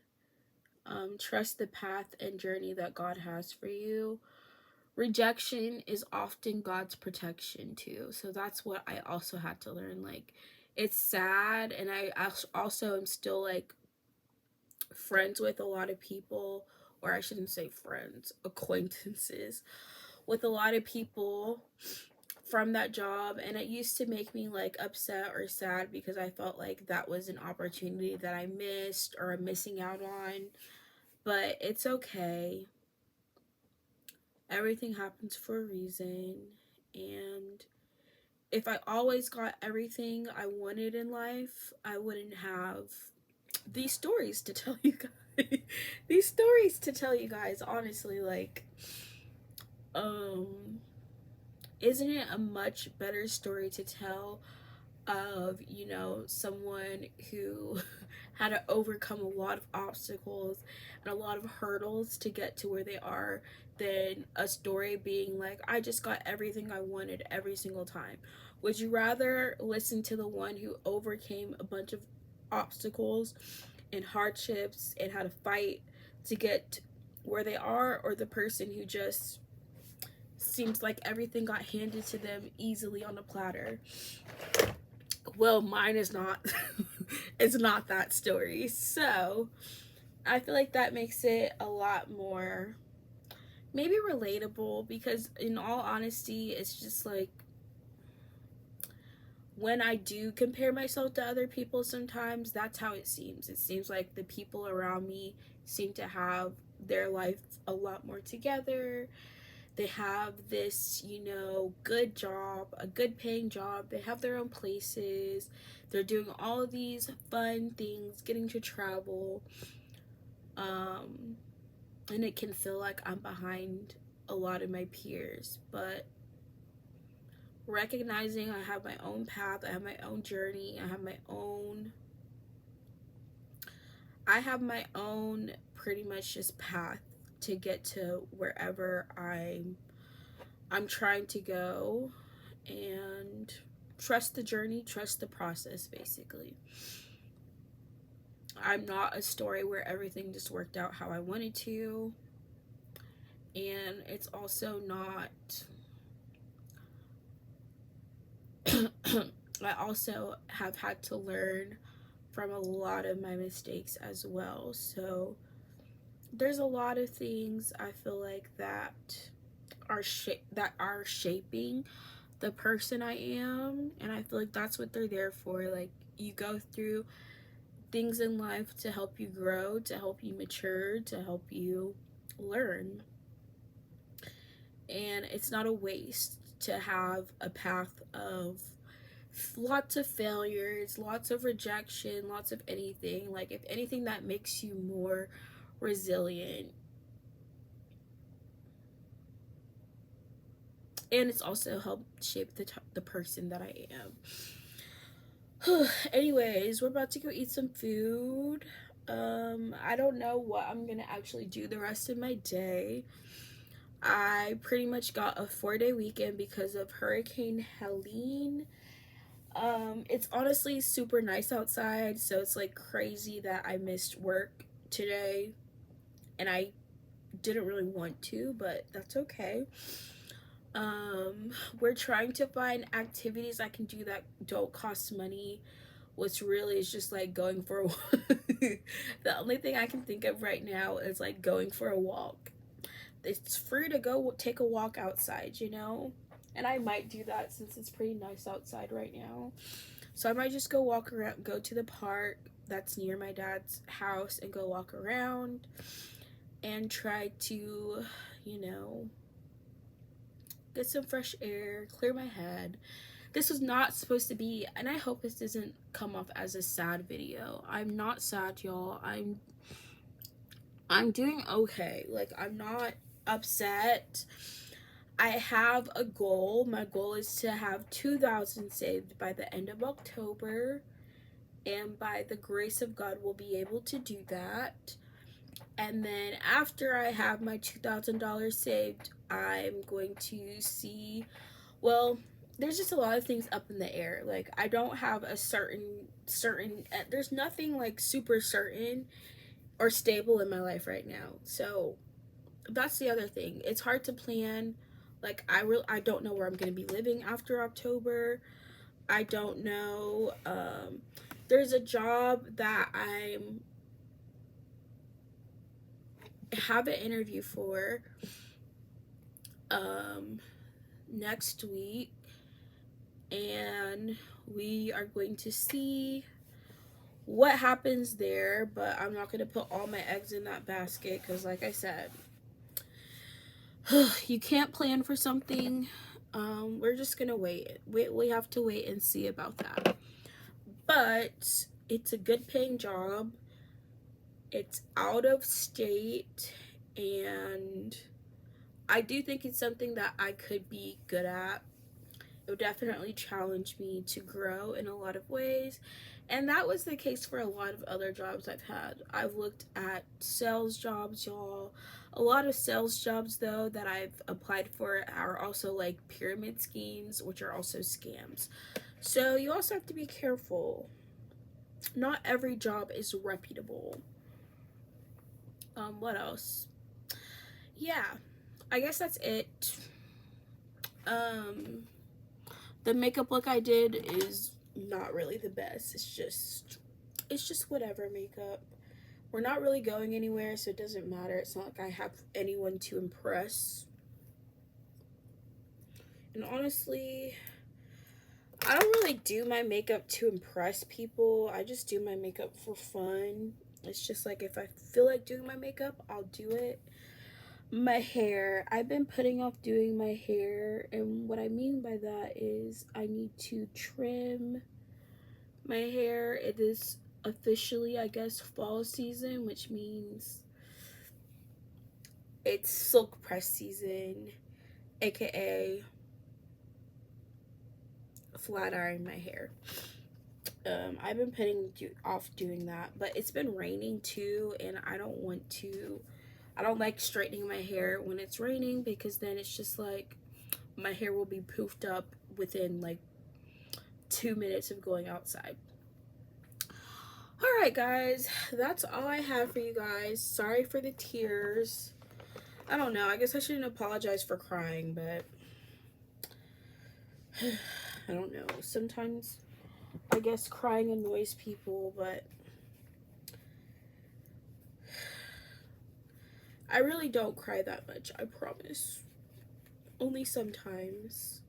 Trust the path and journey that God has for you. Rejection is often God's protection too. So that's what I also had to learn. Like, it's sad, and I also am still like friends with a lot of people, or I shouldn't say friends, acquaintances with a lot of people from that job, and it used to make me like upset or sad because I felt like that was an opportunity that I missed or I'm missing out on. But it's okay. Everything happens for a reason, and if I always got everything I wanted in life, I wouldn't have these stories to tell you guys. These stories to tell you guys, honestly. Like, isn't it a much better story to tell of, you know, someone who had to overcome a lot of obstacles and a lot of hurdles to get to where they are, than a story being like, I just got everything I wanted every single time? Would you rather listen to the one who overcame a bunch of obstacles and hardships and had to fight to get where they are, or the person who just seems like everything got handed to them easily on a platter? Well, mine is not. It's not that story. So I feel like that makes it a lot more maybe relatable, because in all honesty, it's just like, when I do compare myself to other people, sometimes that's how it seems. It seems like the people around me seem to have their life a lot more together. They have this, you know, good job, a good paying job. They have their own places. They're doing all of these fun things, getting to travel. And it can feel like I'm behind a lot of my peers. But recognizing I have my own path, I have my own journey, I have my own pretty much just path to get to wherever I'm trying to go, and trust the journey, trust the process, basically. I'm not a story where everything just worked out how I wanted to, and it's also not I also have had to learn from a lot of my mistakes as well. So there's a lot of things I feel like that are shaping the person I am, and I feel like that's what they're there for. Like, you go through things in life to help you grow, to help you mature, to help you learn. And it's not a waste to have a path of lots of failures, lots of rejection, lots of anything. Like, if anything, that makes you more resilient. and it's also helped shape the person that I am. Anyways, we're about to go eat some food. I don't know what I'm gonna actually do the rest of my day. I pretty much got a 4-day weekend because of Hurricane Helene. It's honestly super nice outside, so it's like crazy that I missed work today, and I didn't really want to, but that's okay. We're trying to find activities I can do that don't cost money, which really is just like going for a walk. The only thing I can think of right now is like going for a walk. It's free to go take a walk outside, you know? And I might do that since it's pretty nice outside right now. So I might just go walk around, go to the park that's near my dad's house and go walk around and try to, you know, get some fresh air, clear my head. This was not supposed to be, and I hope this doesn't come off as a sad video. I'm not sad, y'all. I'm doing okay. Like, I'm not upset. I have a goal. My goal is to have 2,000 saved by the end of October, and by the grace of God, we'll be able to do that. And then after I have my $2,000 saved, I'm going to see, well, there's just a lot of things up in the air. Like, I don't have a certain, there's nothing like super certain or stable in my life right now. So that's the other thing. It's hard to plan. Like, I don't know where I'm going to be living after October. I don't know. There's a job that I'm have an interview for next week, and we are going to see what happens there, but I'm not going to put all my eggs in that basket because, like I said, you can't plan for something. We're just gonna wait. We have to wait and see about that. But it's a good paying job. It's out of state, and I do think it's something that I could be good at. It would definitely challenge me to grow in a lot of ways, and that was the case for a lot of other jobs I've had. I've looked at sales jobs, y'all. A lot of sales jobs, though, that I've applied for are also like pyramid schemes, which are also scams. So you also have to be careful. Not every job is reputable. What else? Yeah, I guess that's it. The makeup look I did is not really the best. It's just whatever makeup. We're not really going anywhere, so it doesn't matter. It's not like I have anyone to impress. And honestly, I don't really do my makeup to impress people. I just do my makeup for fun. It's just like if I feel like doing my makeup, I'll do it. My hair, I've been putting off doing my hair, and what I mean by that is I need to trim my hair. It is officially, I guess, fall season, which means it's silk press season, aka flat iron my hair. I've been putting off doing that, but it's been raining too, and I don't like straightening my hair when it's raining, because then it's just like my hair will be poofed up within like 2 minutes of going outside. Alright guys, that's all I have for you guys. Sorry for the tears. I don't know, I guess I shouldn't apologize for crying, but I don't know. Sometimes I guess crying annoys people, but I really don't cry that much, I promise. Only sometimes.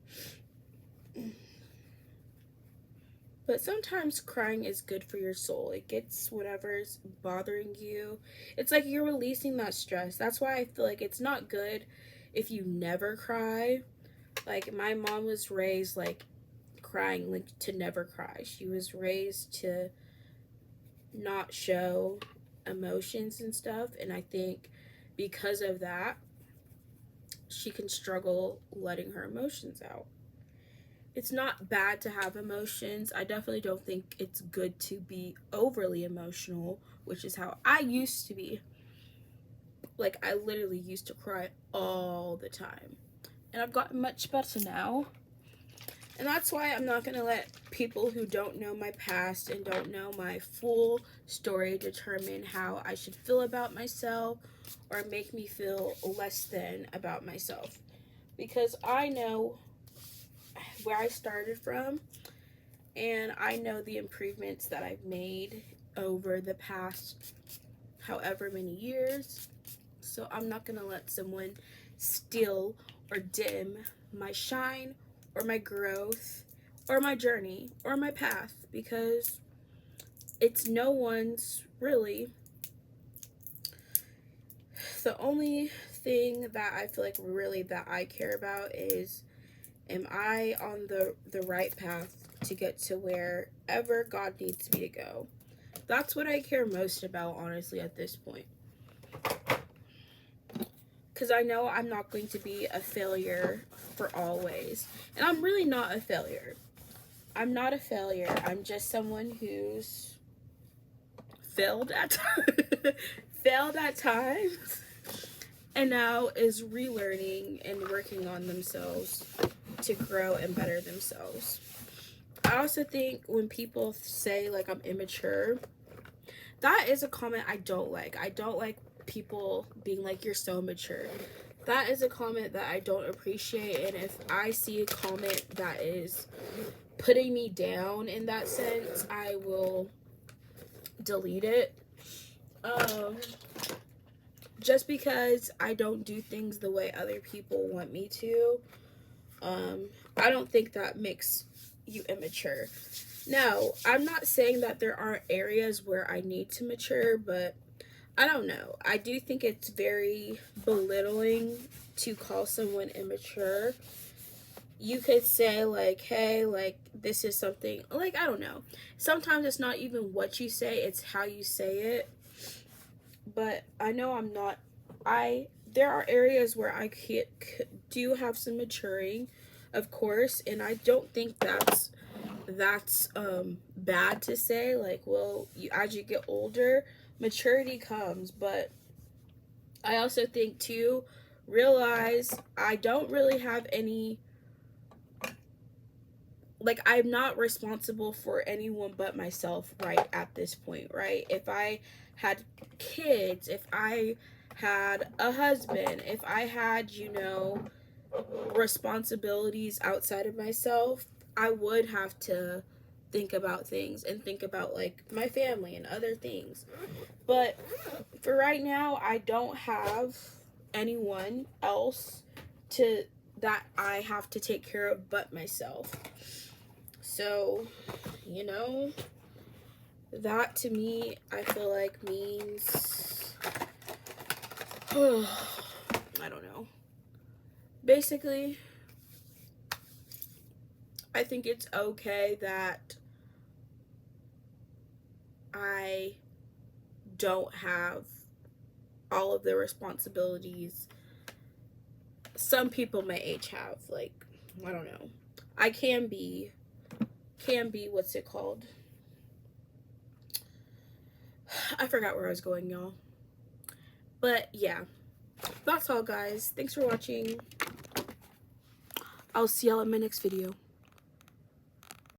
But sometimes crying is good for your soul. It gets whatever's bothering you. It's like you're releasing that stress. That's why I feel like it's not good if you never cry. Like, my mom was raised like crying, like to never cry. She was raised to not show emotions and stuff, and I think because of that, she can struggle letting her emotions out. It's not bad to have emotions. I definitely don't think it's good to be overly emotional, which is how I used to be. Like, I literally used to cry all the time. And I've gotten much better now. And that's why I'm not going to let people who don't know my past and don't know my full story determine how I should feel about myself or make me feel less than about myself. Because I know where I started from, and I know the improvements that I've made over the past however many years. So I'm not going to let someone steal or dim my shine or my growth or my journey or my path, because it's no one's really. The only thing that I feel like really that I care about is, am I on the right path to get to wherever God needs me to go? That's what I care most about, honestly, at this point. Because I know I'm not going to be a failure for always. And I'm really not a failure. I'm not a failure. I'm just someone who's failed at failed at times and now is relearning and working on themselves to grow and better themselves. I also think when people say like I'm immature, that is a comment I don't like. I don't like people being like, you're so mature. That is a comment that I don't appreciate. And if I see a comment that is putting me down in that sense, I will delete it. Just because I don't do things the way other people want me to, I don't think that makes you immature. Now, I'm not saying that there aren't areas where I need to mature, but I don't know. I do think it's very belittling to call someone immature. You could say like, hey, like, this is something, like, I don't know. Sometimes it's not even what you say, it's how you say it. But I know I'm not, there are areas where I do have some maturing, of course, and I don't think that's bad to say. Like, well, as you get older, maturity comes. But I also think too, realize I don't really have any, like, I'm not responsible for anyone but myself right at this point, right? If I had kids, if I had a husband, if I had, responsibilities outside of myself, I would have to think about things and think about like my family and other things. But for right now, I don't have anyone else that I have to take care of but myself. So, that to me, I feel like means, I don't know. Basically, I think it's okay that I don't have all of the responsibilities some people my age have. Like, I don't know. I can be, what's it called? I forgot where I was going, y'all. But yeah, that's all, guys. Thanks for watching. I'll see y'all in my next video.